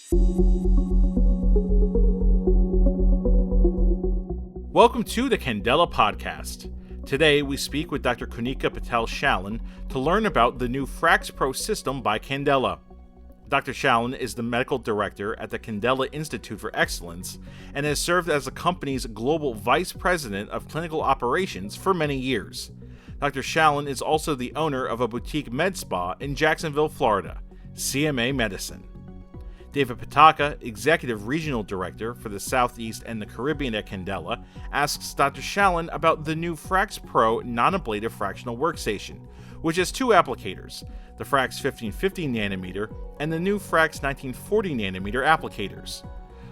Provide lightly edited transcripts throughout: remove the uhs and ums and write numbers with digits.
Welcome to the Candela Podcast. Today we speak with Dr. Konika Patel Schallen to learn about the new Frax Pro system by Candela. Dr. Schallen is the medical director at the Candela Institute for Excellence and has served as the company's global vice president of clinical operations for many years. Dr. Schallen is also the owner of a boutique MedSpa in Jacksonville, Florida, CMA Medicine. David Pataca, Executive Regional Director for the Southeast and the Caribbean at Candela, asks Dr. Schallen about the new Frax Pro non-ablative fractional workstation, which has two applicators, the Frax 1550 nanometer and the new Frax 1940 nanometer applicators.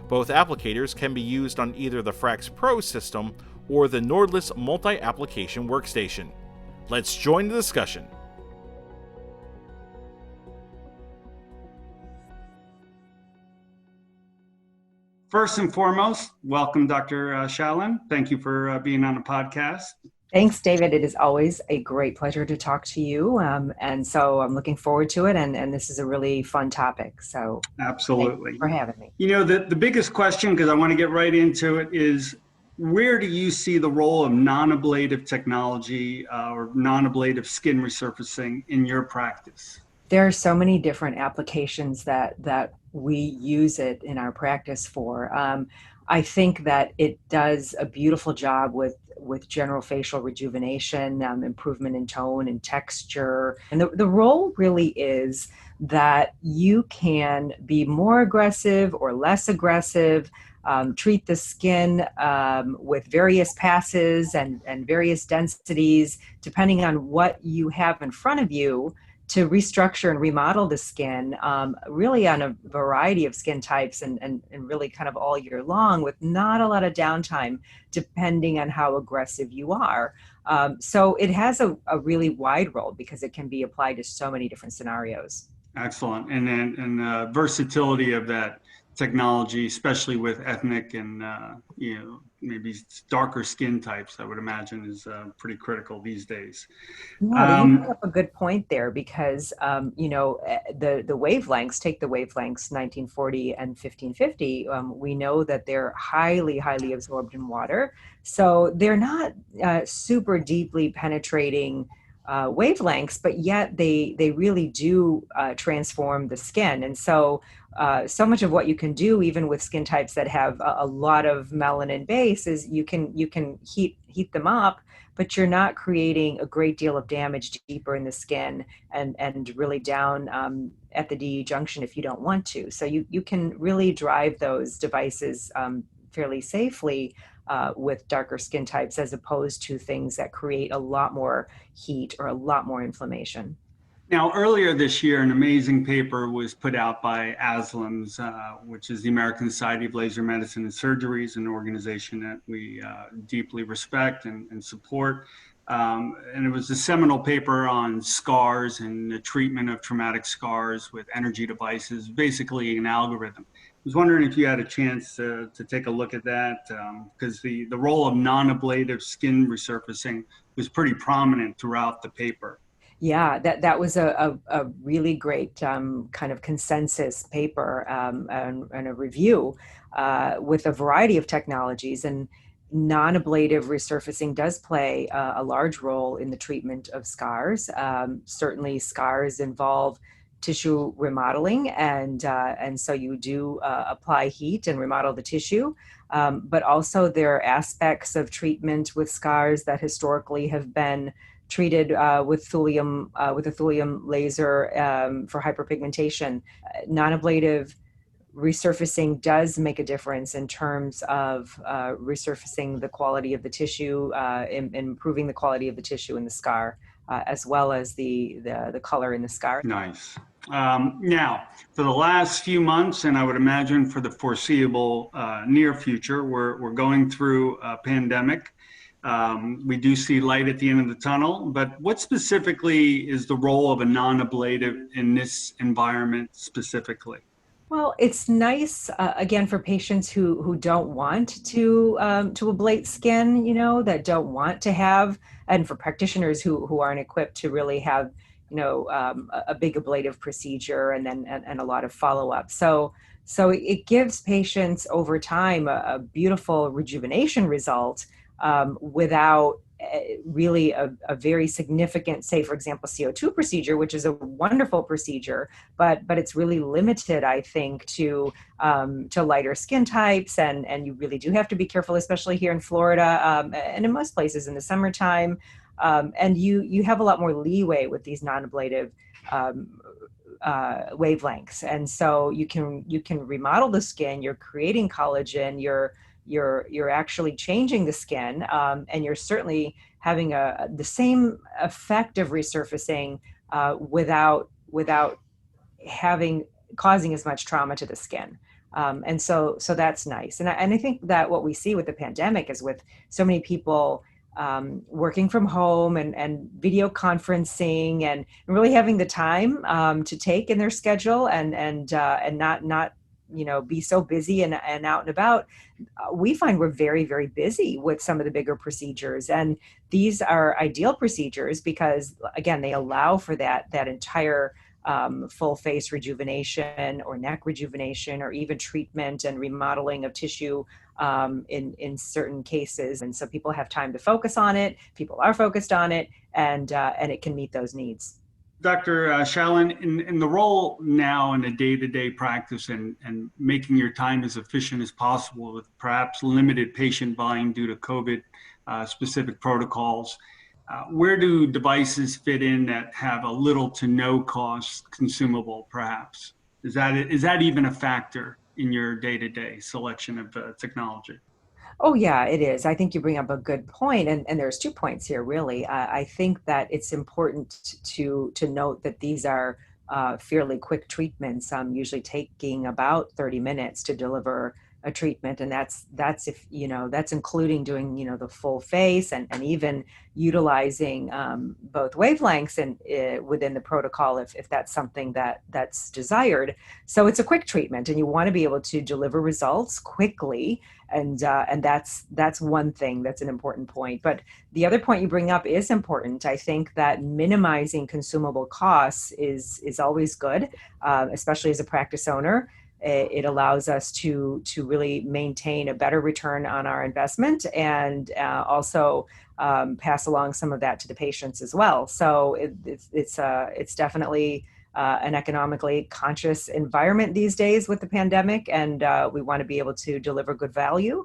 Both applicators can be used on either the Frax Pro system or the Nordless multi-application workstation. Let's join the discussion. First and foremost, welcome, Dr. Schallen. Thank you for being on the podcast. Thanks, David. It is always a great pleasure to talk to you. And so I'm looking forward to it. And this is a really fun topic. So absolutely. Thanks for having me. You know, the biggest question, because I want to get right into it, is where do you see the role of non-ablative technology or non-ablative skin resurfacing in your practice? There are so many different applications that we use it in our practice for. I think that it does a beautiful job with general facial rejuvenation, improvement in tone and texture. And the role really is that you can be more aggressive or less aggressive, treat the skin with various passes and various densities, depending on what you have in front of you, to restructure and remodel the skin really on a variety of skin types and really kind of all year long with not a lot of downtime depending on how aggressive you are. So it has a really wide role because it can be applied to so many different scenarios. Excellent. And the versatility of that technology, especially with ethnic and maybe darker skin types, I would imagine is pretty critical these days. Yeah, you bring up a good point there because the wavelengths, take the wavelengths 1940 and 1550. We know that they're highly absorbed in water, so they're not super deeply penetrating wavelengths, but yet they really do transform the skin. And so much of what you can do, even with skin types that have a lot of melanin base, is you can heat them up, but you're not creating a great deal of damage deeper in the skin and really down at the DE junction if you don't want to. So you can really drive those devices fairly safely with darker skin types, as opposed to things that create a lot more heat or a lot more inflammation. Now, earlier this year, an amazing paper was put out by ASLMS, which is the American Society of Laser Medicine and Surgeries, an organization that we deeply respect and support. And it was a seminal paper on scars and the treatment of traumatic scars with energy devices, basically an algorithm. I was wondering if you had a chance to take a look at that, because the role of non-ablative skin resurfacing was pretty prominent throughout the paper. Yeah, that was a really great kind of consensus paper and a review with a variety of technologies. And non-ablative resurfacing does play a large role in the treatment of scars. Certainly scars involve tissue remodeling, and so you do apply heat and remodel the tissue. But also there are aspects of treatment with scars that historically have been treated with a thulium laser for hyperpigmentation. Non-ablative resurfacing does make a difference in terms of resurfacing the quality of the tissue, improving the quality of the tissue in the scar, as well as the color in the scar. Nice. Now, for the last few months, and I would imagine for the foreseeable near future, we're going through a pandemic. We do see light at the end of the tunnel, but what specifically is the role of a non-ablative in this environment specifically? Well, it's nice, again, for patients who don't want to ablate skin, that don't want to have, and for practitioners who aren't equipped to really have, a big ablative procedure and a lot of follow-up. So So it gives patients over time a beautiful rejuvenation result without really a very significant, say, for example, CO2 procedure, which is a wonderful procedure, but it's really limited, I think, to lighter skin types, and you really do have to be careful, especially here in Florida and in most places in the summertime. And you have a lot more leeway with these non-ablative wavelengths, and so you can remodel the skin. You're creating collagen. You're actually changing the skin, and you're certainly having the same effect of resurfacing without having causing as much trauma to the skin. And so that's nice. And I think that what we see with the pandemic is with so many people working from home and video conferencing and really having the time to take in their schedule and not be so busy and out and about. We find we're very, very busy with some of the bigger procedures, and these are ideal procedures because, again, they allow for that entire full face rejuvenation or neck rejuvenation or even treatment and remodeling of tissue in certain cases. And so people have time to focus on it. People are focused on it, and it can meet those needs. Dr. Schallen, in the role now in a day-to-day practice and making your time as efficient as possible with perhaps limited patient volume due to COVID specific protocols, where do devices fit in that have a little to no cost consumable, perhaps? Is that even a factor in your day-to-day selection of technology? Oh, yeah, it is. I think you bring up a good point, and there's 2 points here, really. I think that it's important to note that these are fairly quick treatments, usually taking about 30 minutes to deliver a treatment, and that's if that's including doing the full face and even utilizing both wavelengths and within the protocol if that's something that's desired. So it's a quick treatment, and you want to be able to deliver results quickly. And that's one thing that's an important point. But the other point you bring up is important. I think that minimizing consumable costs is always good, especially as a practice owner. It allows us to really maintain a better return on our investment and also pass along some of that to the patients as well. So it's definitely an economically conscious environment these days with the pandemic, and we want to be able to deliver good value.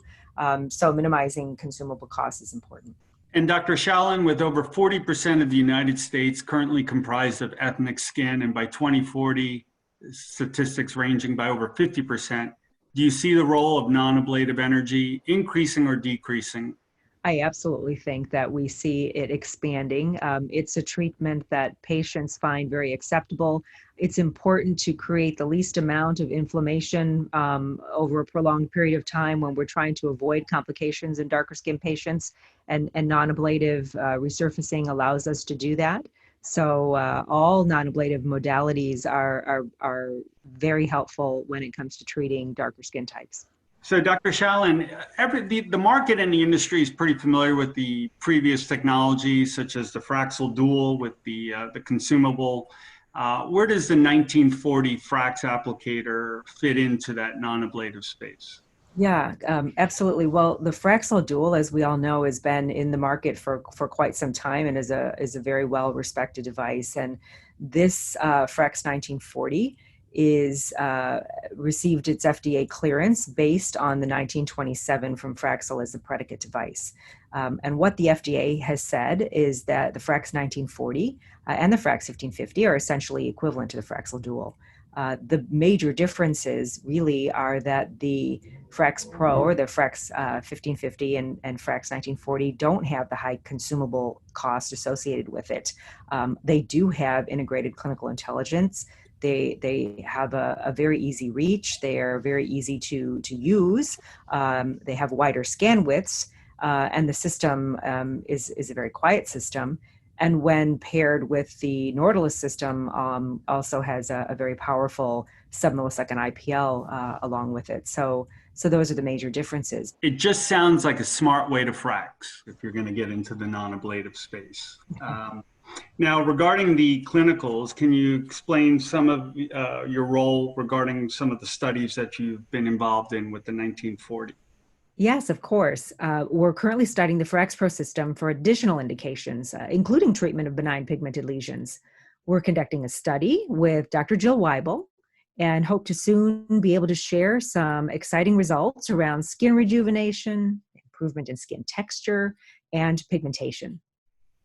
So minimizing consumable costs is important. And Dr. Schallen, with over 40% of the United States currently comprised of ethnic skin, and by 2040, statistics ranging by over 50%, do you see the role of non-ablative energy increasing or decreasing? I absolutely think that we see it expanding. It's a treatment that patients find very acceptable. It's important to create the least amount of inflammation over a prolonged period of time when we're trying to avoid complications in darker skin patients, and non-ablative resurfacing allows us to do that. So all non-ablative modalities are very helpful when it comes to treating darker skin types. So, Dr. Schallen, the market and the industry is pretty familiar with the previous technologies, such as the Fractional Dual with the consumable. Where does the 1940 Frax applicator fit into that non-ablative space? Yeah, absolutely. Well, the Fractional Dual, as we all know, has been in the market for quite some time and is a very well respected device. And this Frax 1940 is received its FDA clearance based on the 1927 from Fraxel as the predicate device. And what the FDA has said is that the Frax 1940 and the Frax 1550 are essentially equivalent to the Fractional Dual. The major differences really are that the Frax Pro or the Frax 1550 and Frax 1940 don't have the high consumable cost associated with it. They do have integrated clinical intelligence. They have a very easy reach. They are very easy to use. They have wider scan widths, and the system is a very quiet system. And when paired with the Nautilus system, also has a very powerful sub-millisecond IPL along with it. So those are the major differences. It just sounds like a smart way to frax if you're going to get into the non-ablative space. Now, regarding the clinicals, can you explain some of your role regarding some of the studies that you've been involved in with the 1940? Yes, of course. We're currently studying the Frax Pro system for additional indications, including treatment of benign pigmented lesions. We're conducting a study with Dr. Jill Weibel and hope to soon be able to share some exciting results around skin rejuvenation, improvement in skin texture, and pigmentation.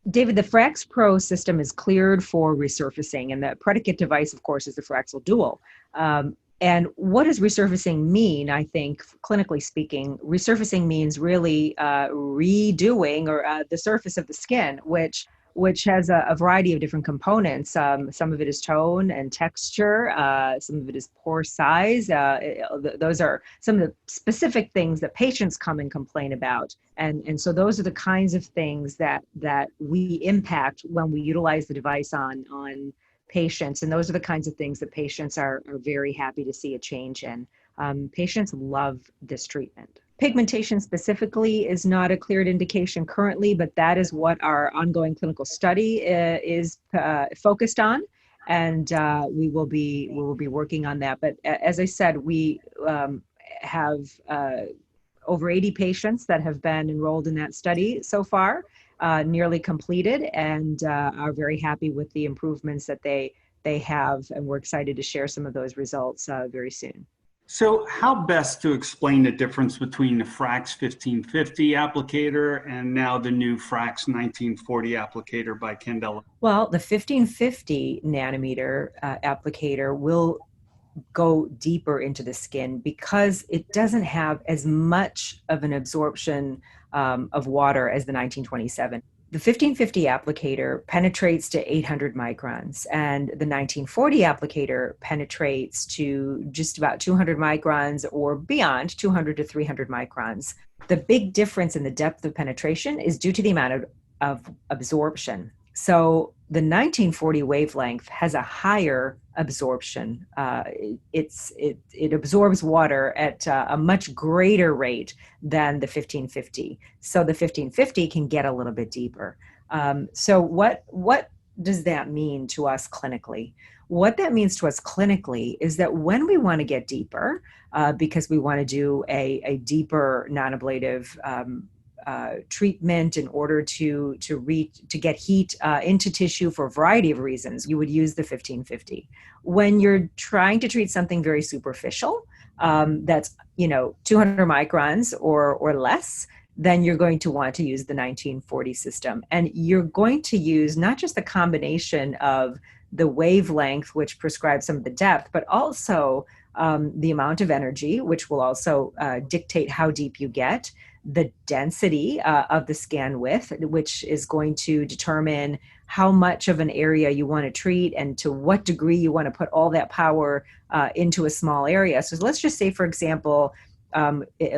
David, the Frax Pro system is cleared for resurfacing, and the predicate device, of course, is the Fraxel Dual. And what does resurfacing mean? I think, clinically speaking, resurfacing means really redoing or the surface of the skin, which has a variety of different components. Some of it is tone and texture. Some of it is pore size. Those are some of the specific things that patients come and complain about. And so those are the kinds of things that we impact when we utilize the device on patients. And those are the kinds of things that patients are very happy to see a change in. Patients love this treatment. Pigmentation specifically is not a cleared indication currently, but that is what our ongoing clinical study is focused on. And we will be working on that. But as I said, we have over 80 patients that have been enrolled in that study so far, nearly completed, and are very happy with the improvements that they have. And we're excited to share some of those results very soon. So how best to explain the difference between the Frax 1550 applicator and now the new Frax 1940 applicator by Candela? Well, the 1550 nanometer applicator will go deeper into the skin because it doesn't have as much of an absorption of water as the 1927. The 1550 applicator penetrates to 800 microns, and the 1940 applicator penetrates to just about 200 microns or beyond 200 to 300 microns. The big difference in the depth of penetration is due to the amount of absorption. So the 1940 wavelength has a higher absorption. It absorbs water at a much greater rate than the 1550. So the 1550 can get a little bit deeper. So what does that mean to us clinically? What that means to us clinically is that when we want to get deeper, because we want to do a deeper non-ablative treatment in order to get heat into tissue for a variety of reasons, you would use the 1550. When you're trying to treat something very superficial, that's 200 microns or less, then you're going to want to use the 1940 system. And you're going to use not just the combination of the wavelength, which prescribes some of the depth, but also the amount of energy, which will also dictate how deep you get, the density of the scan width, which is going to determine how much of an area you want to treat and to what degree you want to put all that power into a small area. So let's just say, for example,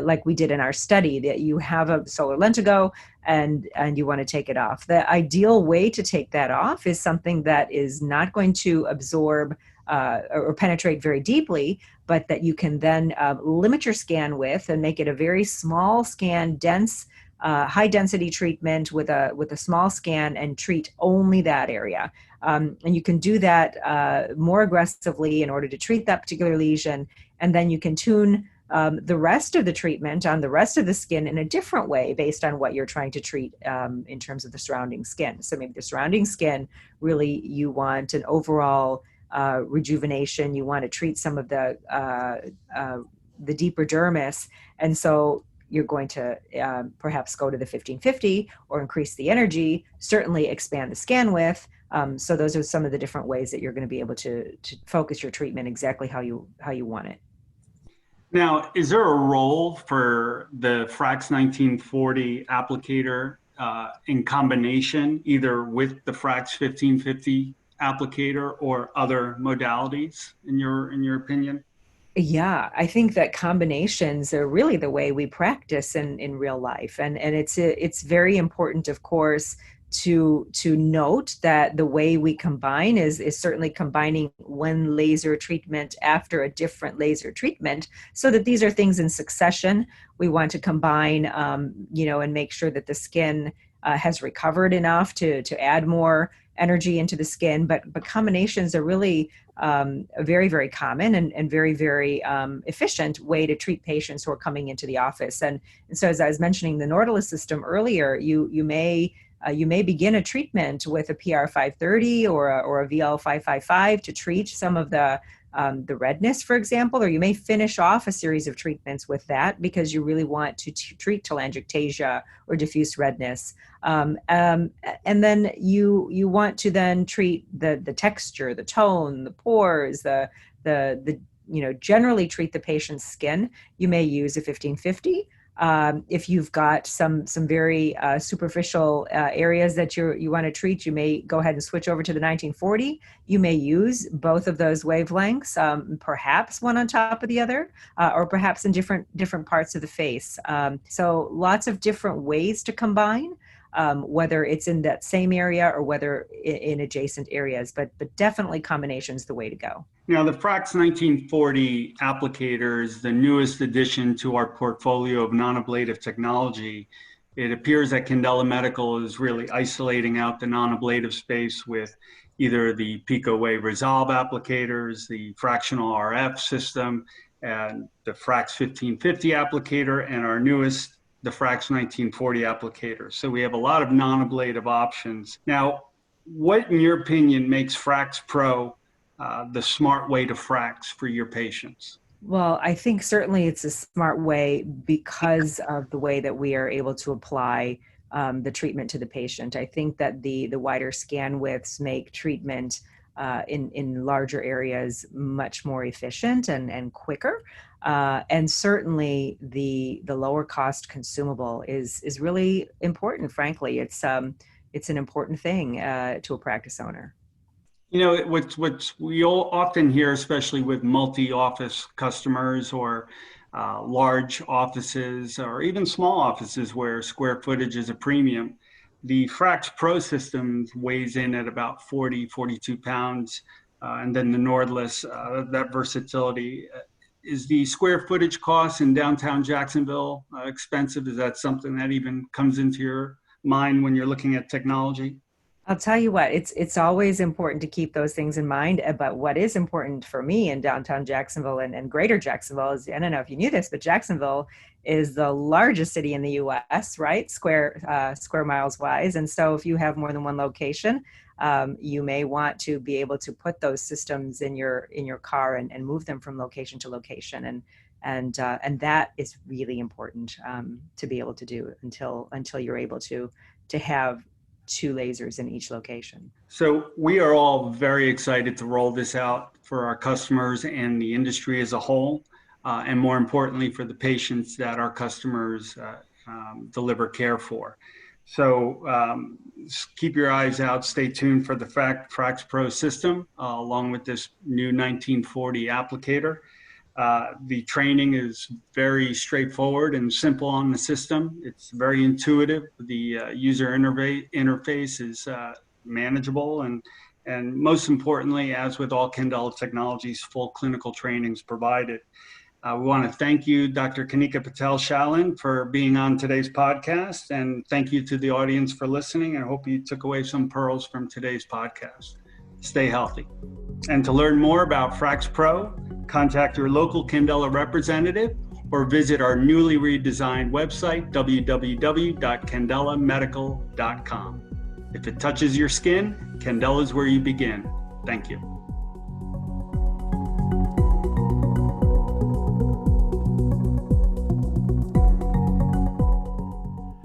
like we did in our study, that you have a solar lentigo and you want to take it off. The ideal way to take that off is something that is not going to absorb or penetrate very deeply, but that you can then limit your scan with and make it a very small scan, dense, high density treatment with a small scan and treat only that area. And you can do that more aggressively in order to treat that particular lesion. And then you can tune the rest of the treatment on the rest of the skin in a different way based on what you're trying to treat in terms of the surrounding skin. So maybe the surrounding skin, really you want an overall rejuvenation. You want to treat some of the deeper dermis. And so you're going to perhaps go to the 1550 or increase the energy, certainly expand the scan width. So those are some of the different ways that you're going to be able to focus your treatment exactly how you want it. Now, is there a role for the Frax 1940 applicator in combination, either with the Frax 1550 applicator or other modalities, in your opinion? Yeah, I think that combinations are really the way we practice in real life, and it's very important, of course, to note that the way we combine is certainly combining one laser treatment after a different laser treatment, so that these are things in succession. We want to combine, and make sure that the skin has recovered enough to add more energy into the skin. But combinations are really a very, very common and very, very efficient way to treat patients who are coming into the office. And so, as I was mentioning the Nautilus system earlier, you may begin a treatment with a PR530 or a VL555 to treat some of the redness, for example, or you may finish off a series of treatments with that because you really want to treat telangiectasia or diffuse redness. And then you want to then treat the texture, the tone, the pores, the generally treat the patient's skin. You may use a 1550. If you've got some very superficial areas that you want to treat, you may go ahead and switch over to the 1940. You may use both of those wavelengths, perhaps one on top of the other, or perhaps in different parts of the face. So lots of different ways to combine, whether it's in that same area or whether in adjacent areas, but definitely combination's the way to go. Now, the Frax 1940 applicator is the newest addition to our portfolio of non-ablative technology. It appears that Candela Medical is really isolating out the non-ablative space with either the PicoWave Resolve applicators, the Fractional RF system, and the Frax 1550 applicator, and our newest, the Frax 1940 applicator. So we have a lot of non-ablative options. Now, what, in your opinion, makes Frax Pro the smart way to frax for your patients? Well, I think certainly it's a smart way because of the way that we are able to apply the treatment to the patient. I think that the wider scan widths make treatment in larger areas much more efficient and quicker. And certainly the lower cost consumable is really important. Frankly, it's an important thing to a practice owner. You know, what we all often hear, especially with multi-office customers or large offices or even small offices where square footage is a premium, the Frax Pro system weighs in at about 42 pounds. And then the Nautilus, that versatility. Is the square footage cost in downtown Jacksonville expensive? Is that something that even comes into your mind when you're looking at technology? I'll tell you what, it's always important to keep those things in mind. But what is important for me in downtown Jacksonville and greater Jacksonville is, I don't know if you knew this, but Jacksonville is the largest city in the U.S., right? Square miles wise. And so if you have more than one location, you may want to be able to put those systems in your car and move them from location to location. And that is really important to be able to do until you're able to have 2 lasers in each location. So we are all very excited to roll this out for our customers and the industry as a whole, and more importantly for the patients that our customers deliver care for. So keep your eyes out, stay tuned for the Frax Pro system, along with this new 1940 applicator. The training is very straightforward and simple on the system. It's very intuitive. The user interface is manageable, and most importantly, as with all Candela technologies, full clinical training is provided. We want to thank you, Dr. Konika Patel Schallen, for being on today's podcast, and thank you to the audience for listening. I hope you took away some pearls from today's podcast. Stay healthy. And to learn more about Frax Pro, contact your local Candela representative or visit our newly redesigned website, www.candelamedical.com. If it touches your skin, Candela is where you begin. Thank you.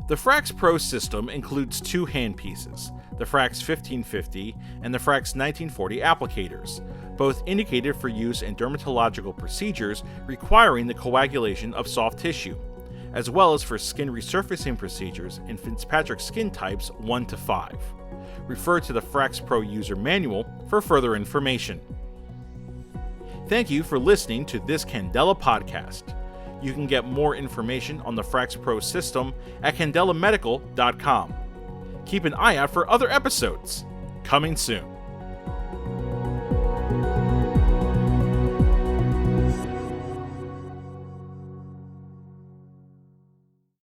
The Frax Pro system includes 2 handpieces, the Frax 1550 and the Frax 1940 applicators, both indicated for use in dermatological procedures requiring the coagulation of soft tissue, as well as for skin resurfacing procedures in Fitzpatrick skin types 1 to 5. Refer to the Frax Pro user manual for further information. Thank you for listening to this Candela podcast. You can get more information on the Frax Pro system at candelamedical.com. Keep an eye out for other episodes coming soon.